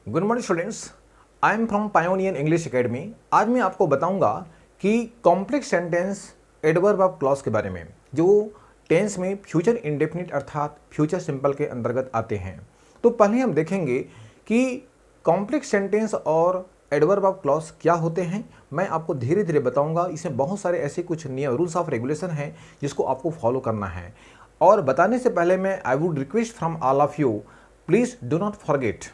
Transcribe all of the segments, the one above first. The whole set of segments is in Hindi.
Good morning students, I am from pioneer English academy. आज मैं आपको बताऊंगा कि complex sentence adverb of clause के बारे में, जो टेंस में फ्यूचर इंडेफिनिट अर्थात फ्यूचर सिंपल के अंतर्गत आते हैं। तो पहले हम देखेंगे कि कॉम्प्लेक्स सेंटेंस और एडवर्ब ऑफ क्लॉज क्या होते हैं। मैं आपको धीरे धीरे बताऊंगा। इसमें बहुत सारे ऐसे कुछ नियम, रूल्स ऑफ रेगुलेशन हैं जिसको आपको फॉलो करना है। और बताने से पहले मैं I would request from all of you, please do not forget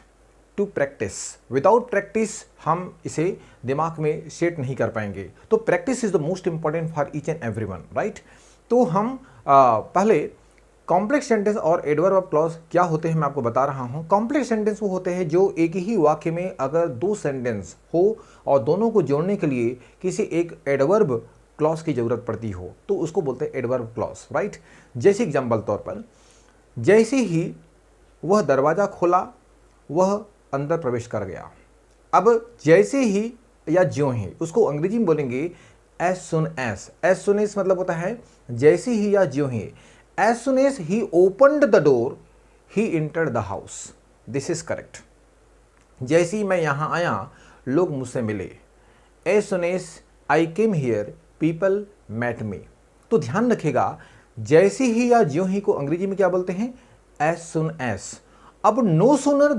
to practice. Without practice हम इसे दिमाग में सेट नहीं कर पाएंगे। तो practice is the most important for each and everyone, right. तो हम पहले कॉम्प्लेक्स सेंटेंस और एडवर्ब ऑफ क्लॉज क्या होते हैं मैं आपको बता रहा हूं। कॉम्प्लेक्स सेंटेंस वो होते हैं जो एक ही वाक्य में अगर दो सेंटेंस हो और दोनों को जोड़ने के लिए किसी एक एडवर्ब क्लॉज की जरूरत पड़ती हो, तो उसको बोलते हैं एडवर्ब क्लॉज, राइट। जैसे एग्जाम्पल तौर पर, जैसे ही वह दरवाजा खोला वह अंदर प्रवेश कर गया। अब जैसे ही या ज्यों ही, उसको अंग्रेजी में बोलेंगे as soon as. As soon as मतलब होता है जैसे ही या ज्यों ही। As soon as he opened the door he entered the house. This is correct. जैसे ही मैं यहां आया लोग मुझसे मिले। As soon as I came here people met me. तो ध्यान रखिएगा, जैसे ही या ज्यों ही को अंग्रेजी में क्या बोलते हैं? As soon as. अब नो सुनर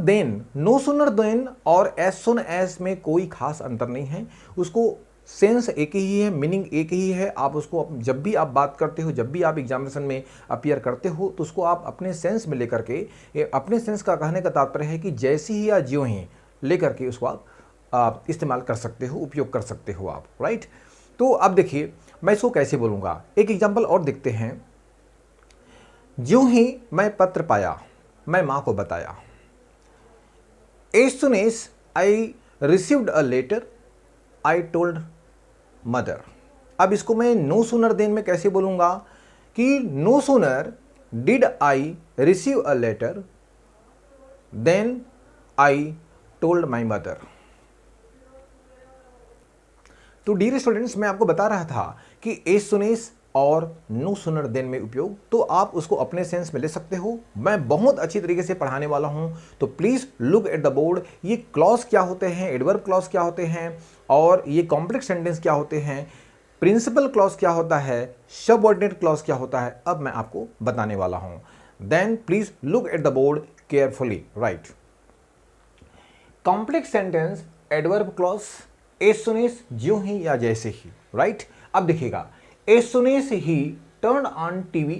देन और एज सुन एज में कोई खास अंतर नहीं है। उसको सेंस एक ही है, मीनिंग एक ही है। आप उसको जब भी आप बात करते हो, जब भी आप एग्जामिनेशन में अपीयर करते हो, तो उसको आप अपने सेंस में लेकर के, अपने सेंस का कहने का तात्पर्य है कि जैसे ही या ज्यों ही लेकर के उसको आप इस्तेमाल कर सकते हो, उपयोग कर सकते हो आप, राइट। तो अब देखिए मैं इसको कैसे बोलूँगा। एक एग्जाम्पल और देखते हैं। ज्यों ही मैं पत्र पाया मैं मां को बताया। As soon as I received a letter I told mother. अब इसको मैं नो सूनर देन में कैसे बोलूंगा कि no sooner did I receive a letter than I told my mother. तो डियर स्टूडेंट्स, मैं आपको बता रहा था कि एज सुन एज और नो सुनर देन में उपयोग, तो आप उसको अपने सेंस में ले सकते हो। मैं बहुत अच्छी तरीके से पढ़ाने वाला हूं, तो please look at the board. ये क्लॉज क्या होते हैं, एडवर्ब क्लॉज क्या होते हैं, और ये कॉम्प्लेक्स सेंटेंस क्या होते हैं, प्रिंसिपल क्लॉज क्या होता है, सबऑर्डिनेट क्लॉज क्या होता है, अब मैं आपको बताने वाला हूं। Then please look at the board carefully, right. Complex sentence, adverb clause, as soon as, ज्यों ही या जैसे ही, राइट। अब देखिएगा, As soon as he turned on TV,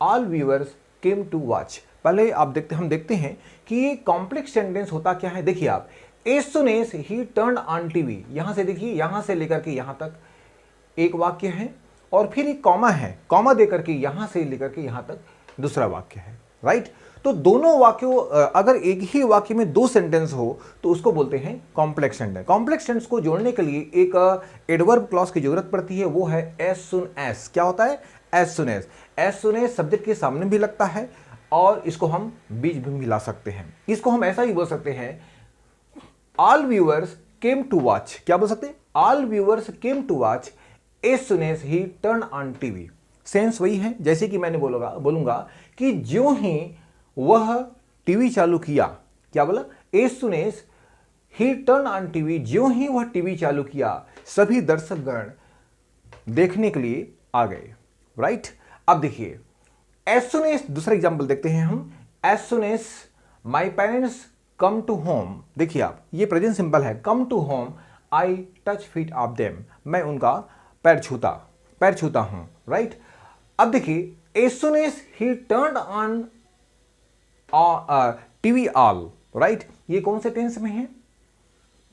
all viewers came to watch। पहले हम देखते हैं कि ये कॉम्प्लेक्स सेंटेंस होता क्या है। देखिए आप, as soon as he turned on TV, यहां से देखिए, यहां से लेकर के यहां तक एक वाक्य है और फिर एक कॉमा है, कॉमा देकर के यहां से लेकर के यहां तक दूसरा वाक्य है, राइट। तो दोनों वाक्यों, अगर एक ही वाक्य में दो सेंटेंस हो तो उसको बोलते हैं कॉम्प्लेक्स सेंटेंस। कॉम्प्लेक्स सेंटेंस को जोड़ने के लिए एक एडवर्ब क्लॉज की जरूरत पड़ती है, वो है एज सुन एज। क्या होता है? As soon as. As soon as subject के सामने भी लगता है और इसको हम बीच में मिला सकते हैं। इसको हम ऐसा ही बोल सकते हैं, all viewers came to watch. क्या बोल सकते हैं? All viewers came to watch as soon as he turn on TV. Sense वही है, जैसे कि मैंने बोलूंगा कि ज्यों ही वह टीवी चालू किया। क्या बोला? As soon as he turn on TV, ज्यों ही वह टीवी चालू किया सभी दर्शकगण देखने के लिए आ गए, राइट। अब देखिए, एज सुन एज, दूसरा एग्जांपल देखते हैं हम। As soon as my parents come to home. देखिए आप, ये प्रेजेंट सिंपल है। Come to home I touch feet of them, मैं उनका पैर छूता हूं, राइट। अब देखिए, as soon as he turn on TV all, right. ये कौन से टेंस में है?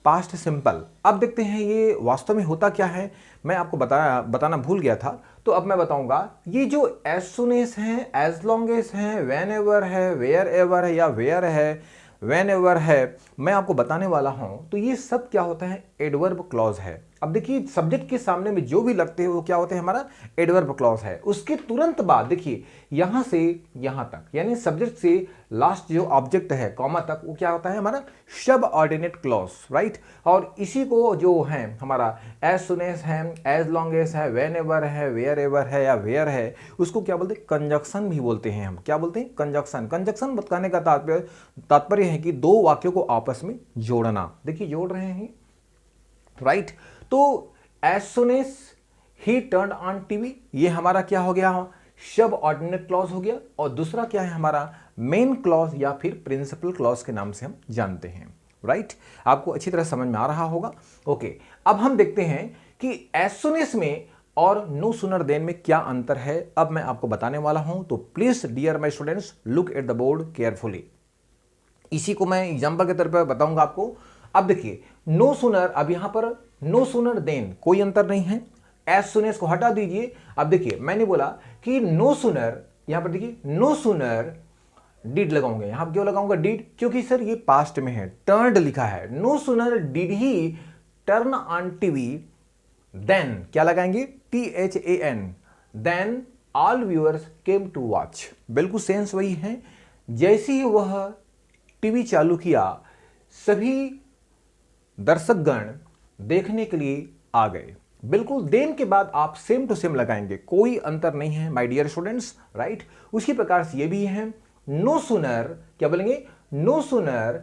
Past simple. अब देखते हैं ये वास्तव में होता क्या है। मैं आपको बताना भूल गया था, तो अब मैं बताऊंगा। ये जो एज सुन एज है, एज लॉन्ग एज है, वेन एवर है, वेयर एवर है, या वेयर है, वेन एवर है, मैं आपको बताने वाला हूं। तो ये सब क्या होता है? एडवर्ब क्लॉज है। अब देखिए सब्जेक्ट के सामने में जो भी लगते हैं वो क्या होते हैं, हमारा एडवर्ब क्लॉज है। उसके तुरंत बाद देखिए यहां से यहां तक, यानी सब्जेक्ट से लास्ट जो ऑब्जेक्ट है कॉमा तक, वो क्या होता है, हमारा सबऑर्डिनेट क्लॉज, राइट। और इसी को जो है हमारा एज सुन एज है, एज लॉन्ग एज है, वेन एवर है, वेयर एवर है या वेयर है, उसको क्या बोलते हैं, कंजक्शन भी बोलते हैं। हम क्या बोलते हैं, कंजक्शन। कंजक्शन बताने का तात्पर्य है कि दो वाक्यों को आपस में जोड़ना। देखिए जोड़ रहे हैं, राइट। तो as soon as he turn on TV, ये हमारा क्या हो गया, सब ऑर्डिनेट क्लॉज हो गया। और दूसरा क्या है हमारा मेन क्लॉज या फिर प्रिंसिपल क्लॉज के नाम से हम जानते हैं, राइट। आपको अच्छी तरह समझ में आ रहा होगा। ओके, अब हम देखते हैं कि एज सुन एज में और नो सुनर देन में क्या अंतर है, अब मैं आपको बताने वाला हूं। तो please dear my students look at the board carefully. इसी को मैं एग्जांपल के तौर पर बताऊंगा आपको। अब देखिए नो सुनर, अब यहां पर नो सुनर देन कोई अंतर नहीं है। एज सुन एज को हटा दीजिए। अब देखिए मैंने बोला कि नो सुनर, यहां पर देखिए नो सुनर डिड लगाऊंगा। यहां क्यों लगाऊंगा डिड, क्योंकि सर ये पास्ट में है, टर्न्ड लिखा है। No sooner did he turn on TV than क्या लगाएंगे, THAN, than all viewers came to watch. बिल्कुल सेंस वही है। जैसे ही वह टीवी चालू किया सभी दर्शकगण देखने के लिए आ गए। बिल्कुल देन के बाद आप सेम टू सेम लगाएंगे, कोई अंतर नहीं है माय डियर स्टूडेंट्स, राइट। उसी प्रकार से ये भी है। नो सुनर क्या बोलेंगे, no sooner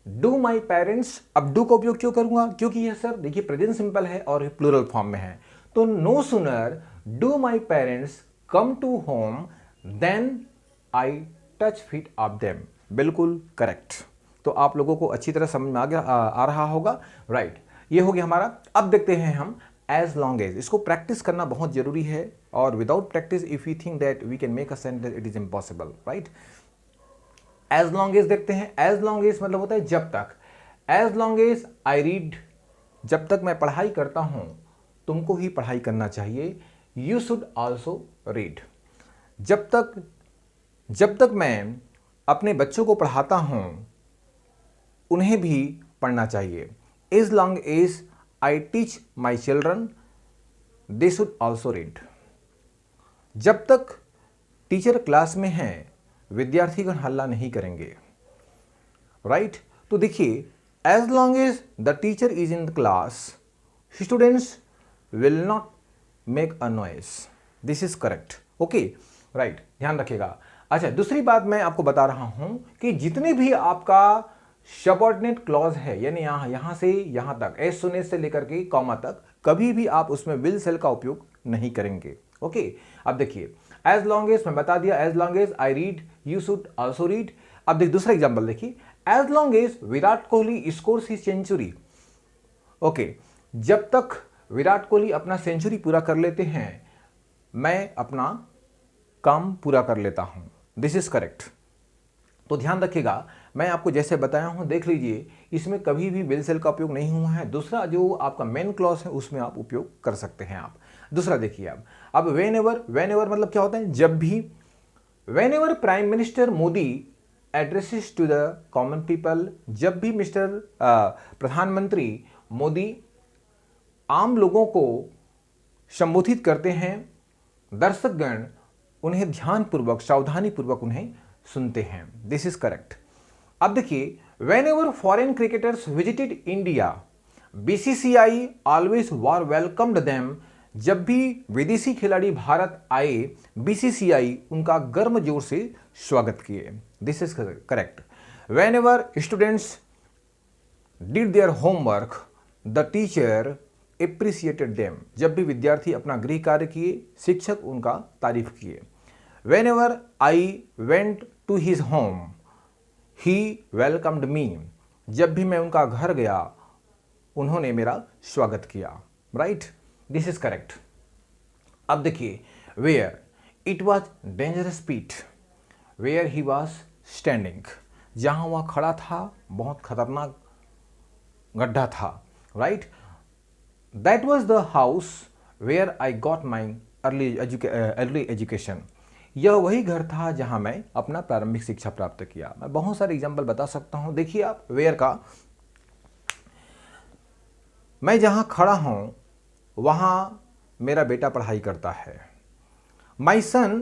do my parents. अब डू का उपयोग क्यों करूंगा, क्योंकि यह सर देखिए प्रेजेंट सिंपल है और प्लूरल फॉर्म में है। तो no sooner do my parents come to home than I touch feet of them. बिल्कुल करेक्ट। तो आप लोगों को अच्छी तरह समझ में आ रहा होगा, राइट। ये हो गया हमारा। अब देखते हैं हम एज लॉन्ग एज। इसको प्रैक्टिस करना बहुत जरूरी है, और without practice if you think that we can make a sentence it is impossible, right. As long as देखते हैं। एज लॉन्ग एज मतलब होता है जब तक। As long as I read, जब तक मैं पढ़ाई करता हूं तुमको ही पढ़ाई करना चाहिए। यू शुड ऑल्सो रीड, जब तक मैं अपने बच्चों को पढ़ाता हूं उन्हें भी पढ़ना चाहिए। As long as I teach my children they should also read, जब तक टीचर क्लास में हैं विद्यार्थीगण हल्ला नहीं करेंगे, राइट। तो देखिए as long as the teacher is in the class students will not make a noise. This is correct, okay, right, ध्यान रखिएगा। अच्छा, दूसरी बात मैं आपको बता रहा हूं कि जितने भी आपका सबऑर्डिनेट क्लॉज है, यानी यहां से यहां तक, एज सुन एज से लेकर के कॉमा तक, कभी भी आप उसमें विल सेल का उपयोग नहीं करेंगे, ओके। अब देखिए एज लॉन्ग एज मैं बता दिया, as long as I read you should also read. अब देखिए दूसरा एग्जाम्पल देखिए, as long as Virat Kohli scores his century, okay, जब तक विराट कोहली अपना सेंचुरी पूरा कर लेते हैं मैं अपना काम पूरा कर लेता हूं। This is correct. तो ध्यान रखिएगा, मैं आपको जैसे बताया हूं देख लीजिए, इसमें कभी भी विल सेल का उपयोग नहीं हुआ है। दूसरा जो आपका मेन क्लॉज है उसमें आप उपयोग कर सकते हैं आप। दूसरा देखिए अब वेन एवर मतलब क्या होता है, जब भी। Whenever prime minister Modi addresses to the common people, जब भी मिस्टर प्रधानमंत्री मोदी आम लोगों को संबोधित करते हैं, दर्शकगण उन्हें ध्यानपूर्वक सावधानीपूर्वक उन्हें सुनते हैं। This is correct. अब देखिए when ever foreign cricketers visited India BCCI always war welcomed them, जब भी विदेशी खिलाड़ी भारत आए BCCI उनका गर्म जोर से स्वागत किए। This is correct. When ever students did their homework the teacher appreciated them, जब भी विद्यार्थी अपना गृह कार्य किए शिक्षक उनका तारीफ किए। Whenever I went to his home he welcomed me, जब भी मैं उनका घर गया उन्होंने मेरा स्वागत किया, राइट। This is correct. अब देखिए where it was dangerous pit where he was standing, जहां वह खड़ा था बहुत खतरनाक गड्ढा था, right. That was the house where I got my early education, यह वही घर था जहां मैं अपना प्रारंभिक शिक्षा प्राप्त किया। मैं बहुत सारे एग्जाम्पल बता सकता हूं। देखिए आप वेयर का, मैं जहाँ खड़ा हूँ वहाँ मेरा बेटा पढ़ाई करता है। My son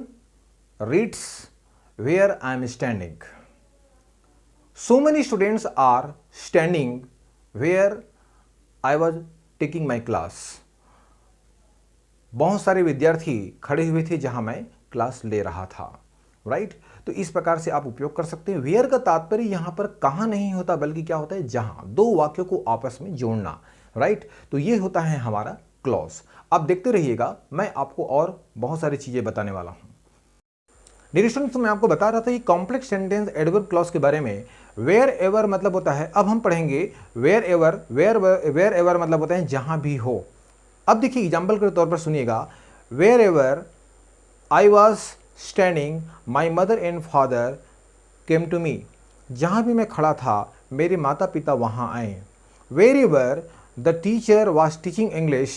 reads where I am standing. So many students are standing where I was taking my class. बहुत सारे विद्यार्थी खड़े हुए थे जहां मैं क्लास ले रहा था। राइट, तो इस प्रकार से आप उपयोग कर सकते हैं। वेयर का तात्पर्य यहां पर कहां नहीं होता, बल्कि क्या होता है, जहां। दो वाक्यों को आपस में जोड़ना। राइट, तो ये होता है हमारा क्लॉज। आप देखते रहिएगा, मैं आपको और बहुत सारी चीजें बताने वाला हूं। डियर स्टूडेंट्स, मैं आपको बता रहा था कि कॉम्प्लेक्स सेंटेंस एडवर्ब क्लॉज के बारे में। वेयर एवर मतलब होता है, अब हम पढ़ेंगे वेयर एवर। वेयर एवर मतलब होता है जहां भी हो। अब देखिए एग्जाम्पल के तौर पर सुनिएगा, wherever I was standing my mother and father came to me. जहाँ भी मैं खड़ा था मेरे माता पिता वहाँ आए। Wherever the teacher was teaching English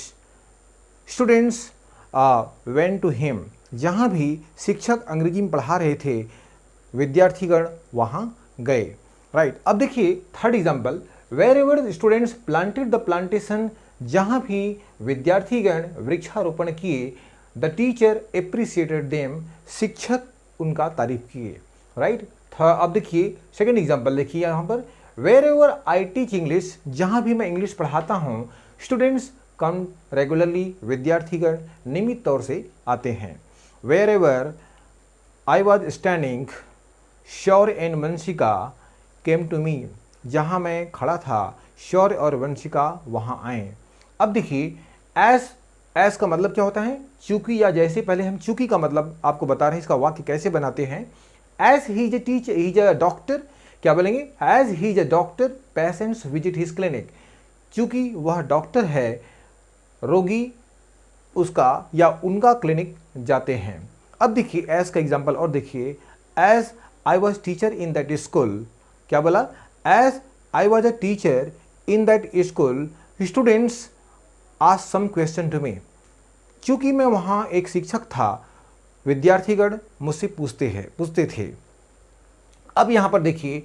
students went to him. जहाँ भी शिक्षक अंग्रेजी में पढ़ा रहे थे विद्यार्थीगण वहाँ गए। राइट, अब देखिए third example, wherever students planted the plantation. जहाँ भी विद्यार्थीगण वृक्षारोपण किए, द टीचर एप्रिसिएटेड देम। शिक्षक उनका तारीफ किए। राइट, अब देखिए सेकेंड एग्जाम्पल देखिए यहाँ पर, wherever I teach English. जहाँ भी मैं इंग्लिश पढ़ाता हूँ, स्टूडेंट्स कम रेगुलरली। विद्यार्थीगण नियमित तौर से आते हैं। Wherever I was standing Shaurya and Vanshika came to me. जहाँ मैं खड़ा था शौर्य और वंशिका वहाँ आए। अब देखिए एस का मतलब क्या होता है, चूंकि या जैसे। पहले हम चूंकि का मतलब आपको बता रहे हैं, इसका वाक्य कैसे बनाते हैं। As he is a teacher, he is a doctor, क्या बोलेंगे, as he is a doctor patients visit his clinic. चूंकि वह डॉक्टर है, रोगी उसका या उनका क्लिनिक जाते हैं। अब देखिए एज का एग्जाम्पल और देखिए, as I was teacher in that school. क्या बोला, as I was a teacher in that school students ask some question to me. चूंकि मैं वहाँ एक शिक्षक था, विद्यार्थीगण मुझसे पूछते थे। अब यहाँ पर देखिए,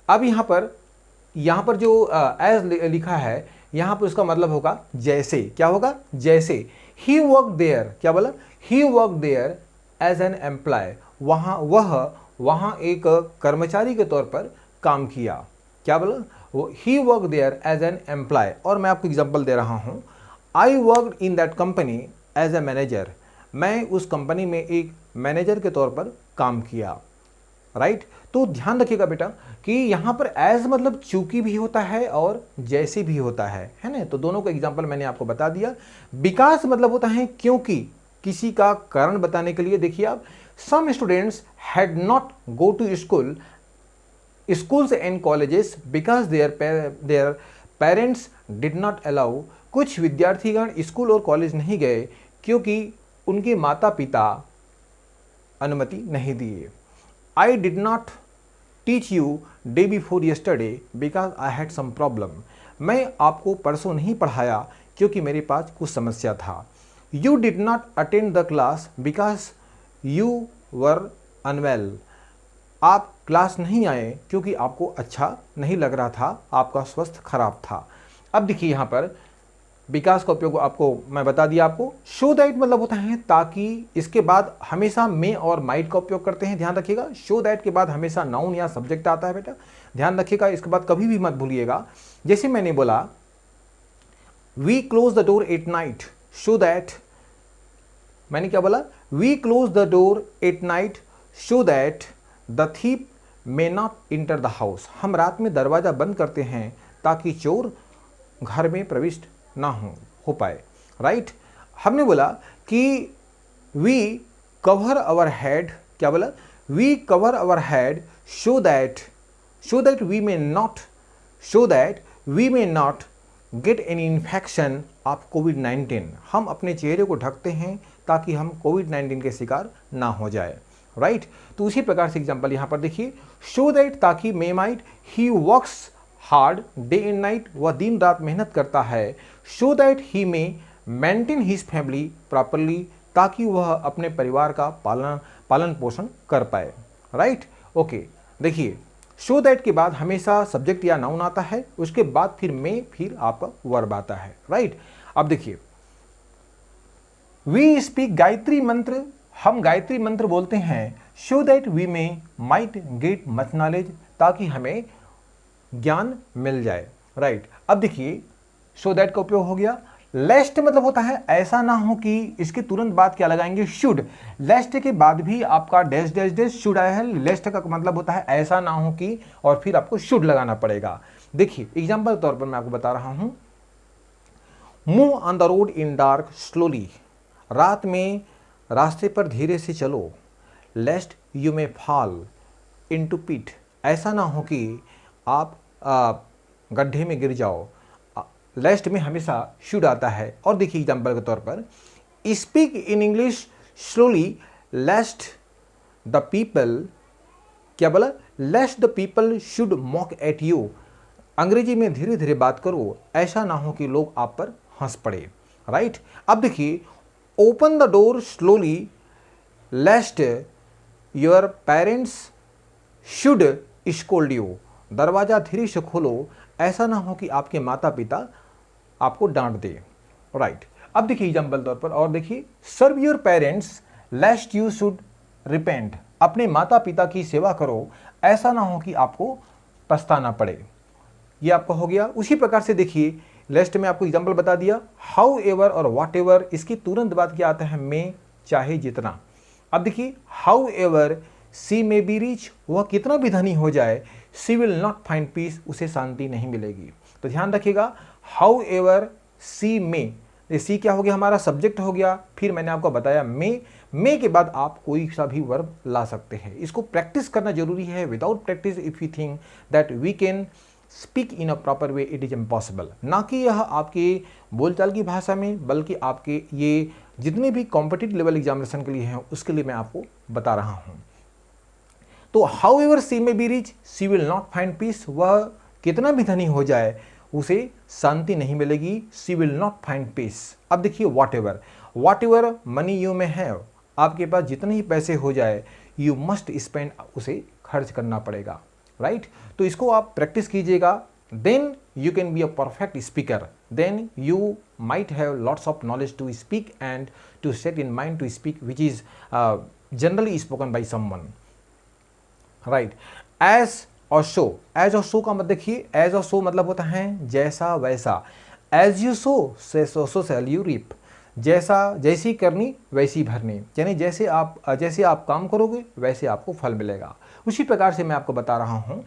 अब यहाँ पर जो एज लिखा है, यहाँ पर उसका मतलब होगा जैसे। क्या होगा, जैसे। ही वर्क देयर, क्या बोला, he work there as an employ. वहाँ एक कर्मचारी के तौर पर काम किया। क्या बोला, he work there as an employ. और मैं आपको एग्जाम्पल दे रहा हूँ, I work in that company as a manager. मैं उस कंपनी में एक मैनेजर के तौर पर काम किया। राइट, तो ध्यान रखिएगा बेटा कि यहाँ पर एज मतलब चूंकि भी होता है और जैसे भी होता है ना। तो दोनों का एग्जाम्पल मैंने आपको बता दिया। बिकॉज मतलब होता है क्योंकि, किसी का कारण बताने के लिए। देखिए आप, some students had not go to schools and colleges because their parents did not allow। कुछ विद्यार्थीगण स्कूल और कॉलेज नहीं गए क्योंकि उनके माता पिता अनुमति नहीं दिए। I did not teach you day before yesterday because I had some problem. मैं आपको परसों नहीं पढ़ाया क्योंकि मेरे पास कुछ समस्या था। You did not attend the class because you were unwell. आप क्लास नहीं आए क्योंकि आपको अच्छा नहीं लग रहा था, आपका स्वास्थ्य खराब था। अब देखिए यहाँ पर बिकॉज का उपयोग आपको मैं बता दिया आपको। शो दैट मतलब होता है ताकि। इसके बाद हमेशा मे और माइट का उपयोग करते हैं, ध्यान रखिएगा। शो दैट के बाद हमेशा नाउन या सब्जेक्ट आता है बेटा, ध्यान रखिएगा। इसके बाद कभी भी मत भूलिएगा। जैसे मैंने बोला we close the door at night, so that. मैंने क्या बोला, we close the door at night so that the thief may not enter the house. हम रात में दरवाजा बंद करते हैं ताकि चोर घर में प्रविष्ट ना हो पाए। राइट, हमने बोला कि वी कवर अवर हेड। क्या बोला, we cover our head so that we may not get any infection of कोविड-19। हम अपने चेहरे को ढकते हैं ताकि हम कोविड-19 के शिकार ना हो जाए। राइट, तो उसी प्रकार से एग्जाम्पल यहाँ पर देखिए, शो दैट ताकि, may might, he works hard day and night, वह दिन रात मेहनत करता है। Show that he may maintain his family properly, ताकि वह अपने परिवार का पालन पोषण कर पाए। Right, okay. देखिए सो दैट के बाद हमेशा सब्जेक्ट या नाउन आता है, उसके बाद फिर मे, फिर आपका वर्ब आता है, राइट। अब देखिए, वी स्पीक गायत्री मंत्र, हम गायत्री मंत्र बोलते हैं so that we may might get much knowledge, ताकि हमें ज्ञान मिल जाए, राइट। अब देखिए, सो दैट का उपयोग हो गया। लेस्ट मतलब होता है ऐसा ना हो कि, इसके तुरंत बाद क्या लगाएंगे, शुड। लेस्ट के बाद भी आपका डैश डैश डैश शुड आया है, लेस्ट का मतलब होता है ऐसा ना हो कि, और फिर आपको शुड लगाना पड़ेगा। देखिए एग्जांपल के तौर पर मैं आपको बता रहा हूं, move on the road in dark slowly, रात में रास्ते पर धीरे से चलो। Lest you may fall into pit, ऐसा ना हो कि आप गड्ढे में गिर जाओ। लेस्ट में हमेशा शुड आता है। और देखिए एग्जाम्पल के तौर पर, speak in English slowly lest the people, क्या बोला, lest the people should mock at you, अंग्रेजी में धीरे धीरे बात करो, ऐसा ना हो कि लोग आप पर हंस पड़े, राइट। अब देखिए, open the door slowly lest your parents should scold you, दरवाजा धीरे से खोलो, ऐसा ना हो कि आपके माता पिता आपको डांट दे, राइट। अब देखिए एग्जाम्पल तौर पर, और देखिए, serve your parents lest you should repent, अपने माता पिता की सेवा करो, ऐसा ना हो कि आपको पछताना पड़े। ये आपका हो गया। उसी प्रकार से देखिए, लेस्ट में आपको एग्जाम्पल बता दिया, हाउ एवर और वाट एवर, इसकी तुरंत बाद क्या आता है, में, चाहे जितना। अब देखिए, how ever she may be rich, वह कितना भी धनी हो जाए, सी विल नॉट फाइंड पीस, उसे शांति नहीं मिलेगी। तो ध्यान रखिएगा, हाउ एवर सी मे, सी क्या हो गया, हमारा सब्जेक्ट हो गया। फिर मैंने आपको बताया मे के बाद आप कोई सा भी वर्ब ला सकते हैं। इसको प्रैक्टिस करना जरूरी है। Without practice if you think that we can speak in a proper way, it is impossible. ना कि यह आपके बोलचाल की भाषा में, बल्कि आपके ये जितने भी कॉम्पिटिटिव लेवल एग्जामिनेशन के लिए हैं, उसके लिए मैं आपको बता रहा हूं। तो however she may be rich she will not find peace, वह कितना भी धनी हो जाए उसे शांति नहीं मिलेगी, सी विल नॉट फाइंड पीस। अब देखिए, वॉट एवर मनी यू में है, आपके पास जितने ही पैसे हो जाए, यू मस्ट स्पेंड, उसे खर्च करना पड़ेगा, राइट। तो इसको आप प्रैक्टिस कीजिएगा, then you can be a perfect speaker, then you might have lots of knowledge to speak and to set in mind to speak which is generally spoken by someone, right। as और so, as और so का मतलब देखिए, as और so मतलब होता है जैसा वैसा, as you sow so shall you reap, जैसा जैसी करनी वैसी भरनी, यानी जैसे आप काम करोगे वैसे आपको फल मिलेगा। उसी प्रकार से मैं आपको बता रहा हूं,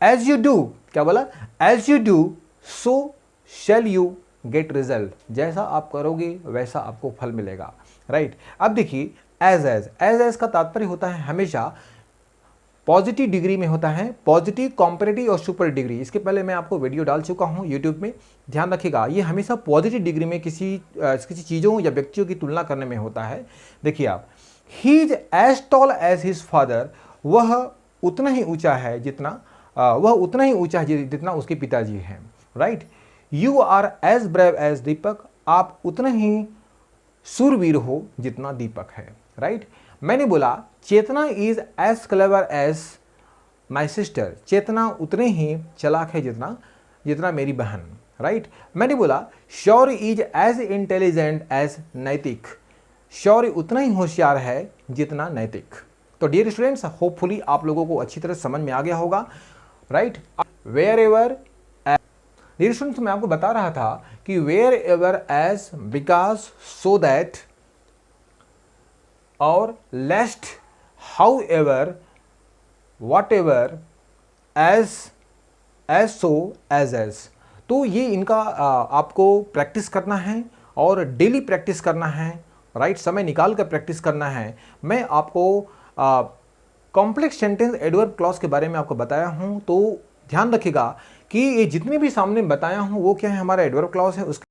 as you do, क्या बोला, as you do so shall you get result, जैसा आप करोगे वैसा आपको फल मिलेगा, राइट। अब देखिए, एज का तात्पर्य होता है हमेशा पॉजिटिव डिग्री में होता है, पॉजिटिव, कॉम्पैरेटिव और सुपर डिग्री। इसके पहले मैं आपको वीडियो डाल चुका हूं यूट्यूब में, ध्यान रखिएगा। ये हमेशा पॉजिटिव डिग्री में किसी चीज़ों या व्यक्तियों की तुलना करने में होता है। देखिए आप, he is as tall as his father, वह उतना ही ऊंचा है जितना उसके पिताजी हैं, right. You are as brave as Deepak, आप उतना ही सूरवीर हो जितना दीपक है, राइट। मैंने बोला, Chetna is as clever as my sister, Chetna उतने ही चलाक है जितना मेरी बहन, राइट। मैंने बोला, शौर्य इज एज इंटेलिजेंट एज नैतिक, शौर्य उतना ही होशियार है जितना नैतिक। तो डियर स्टूडेंट्स, होपफुली आप लोगों को अच्छी तरह समझ में आ गया होगा, right. Wherever, dear students, मैं आपको बता रहा था कि wherever as, because, so that, और lest, however, whatever, as so, as. तो ये इनका आपको प्रैक्टिस करना है और डेली प्रैक्टिस करना है, राइट। समय निकाल कर प्रैक्टिस करना है। मैं आपको कॉम्प्लेक्स सेंटेंस एडवर्ब क्लॉज के बारे में आपको बताया हूं, तो ध्यान रखिएगा कि ये जितने भी सामने बताया हूं वो क्या है, हमारा एडवर्ब क्लॉज है। उसके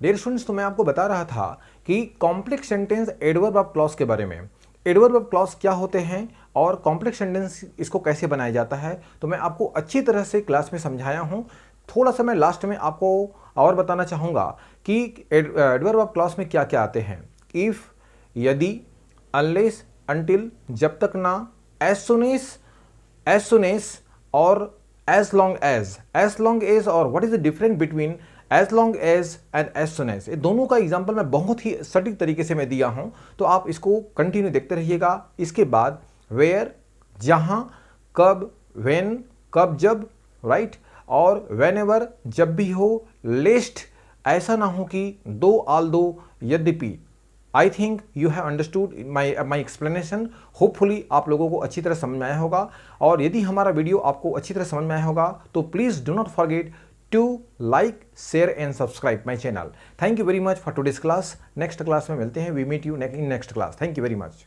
डियर स्टूडेंट्स, तो मैं आपको बता रहा था कि complex sentence adverb of clause के बारे में, एडवर्ब ऑफ क्लॉज क्या होते हैं और कॉम्प्लेक्स सेंटेंस इसको कैसे बनाया जाता है, तो मैं आपको अच्छी तरह से क्लास में समझाया हूं। थोड़ा सा मैं लास्ट में आपको और बताना चाहूँगा कि एडवर्ब ऑफ क्लॉज में क्या क्या आते हैं। इफ़, यदि, अनलेस, अनटिल, जब तक ना, एज सुन एज, और as long as और what is the difference between as long as and as soon as, ये दोनों का एग्जाम्पल मैं बहुत ही सटीक तरीके से मैं दिया हूं, तो आप इसको कंटिन्यू देखते रहिएगा। इसके बाद वेयर, जहां, कब, व्हेन, कब जब, राइट, और व्हेनेवर, जब भी हो, लेस्ट, ऐसा ना हो कि दो, आल दो, यद्यपि। I think you have understood my explanation. Hopefully आप लोगों को अच्छी तरह समझ में आया होगा, और यदि हमारा वीडियो आपको अच्छी तरह समझ में आया होगा तो please do not forget to like, share and subscribe my channel. Thank you very much for today's class. Next class में मिलते हैं। We meet you in next class. Thank you very much.